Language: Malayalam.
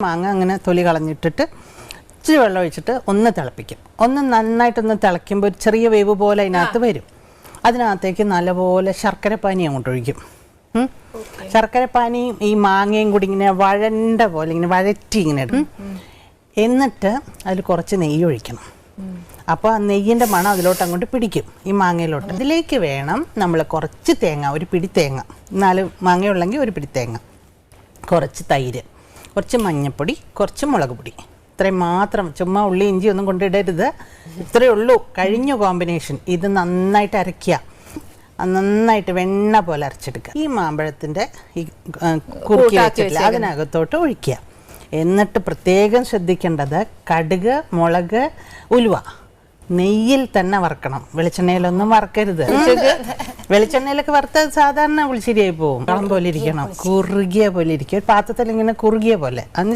മാങ്ങ അങ്ങനെ തൊലി കളഞ്ഞിട്ടിട്ട് ഇച്ചിരി വെള്ളം ഒഴിച്ചിട്ട് ഒന്ന് തിളപ്പിക്കും. ഒന്ന് നന്നായിട്ടൊന്ന് തിളയ്ക്കുമ്പോൾ ഒരു ചെറിയ വേവ് പോലെ അതിനകത്ത് വരും. അതിനകത്തേക്ക് നല്ലപോലെ ശർക്കരപ്പാനി അങ്ങോട്ട് ഒഴിക്കും. ശർക്കരപ്പാനിയും ഈ മാങ്ങയും കൂടി ഇങ്ങനെ വഴണ്ട പോലെ ഇങ്ങനെ വഴറ്റി ഇങ്ങനെ ഇടും. എന്നിട്ട് അതിൽ കുറച്ച് നെയ്യ് ഒഴിക്കണം. അപ്പോൾ ആ നെയ്യിൻ്റെ മണം അതിലോട്ട് അങ്ങോട്ട് പിടിക്കും, ഈ മാങ്ങയിലോട്ട്. അതിലേക്ക് വേണം നമ്മൾ കുറച്ച് തേങ്ങ, ഒരു പിടി തേങ്ങ, 4 മാങ്ങയുള്ളെങ്കിൽ ഒരു പിടി തേങ്ങ, കുറച്ച് തൈര്, കുറച്ച് മഞ്ഞൾപ്പൊടി, കുറച്ച് മുളക് പൊടി, ഇത്രയും മാത്രം. ചുമ്മാ ഉള്ളി ഇഞ്ചി ഒന്നും കൊണ്ടിടരുത്. ഇത്രയേ ഉള്ളൂ. കഴിഞ്ഞു കോമ്പിനേഷൻ. ഇത് നന്നായിട്ട് അരയ്ക്കുക, നന്നായിട്ട് വെണ്ണ പോലെ അരച്ചെടുക്കുക. ഈ മാമ്പഴത്തിൻ്റെ ഈ കുറുക്കി വെച്ചിട്ടില്ല അതിനകത്തോട്ട് ഒഴിക്കുക. എന്നിട്ട് പ്രത്യേകം ശ്രദ്ധിക്കേണ്ടത് കടുക്, മുളക്, ഉലുവ നെയ്യിൽ തന്നെ വറുക്കണം, വെളിച്ചെണ്ണയിലൊന്നും വറുക്കരുത്. വെളിച്ചെണ്ണയിലൊക്കെ വറുത്തത് സാധാരണ പുളിശ്ശേരിയായി പോകും. കളം പോലെ ഇരിക്കണം, കുറുകിയ പോലെ ഇരിക്കും, ഒരു പാത്രത്തിൽ ഇങ്ങനെ കുറുകിയ പോലെ. എന്ന്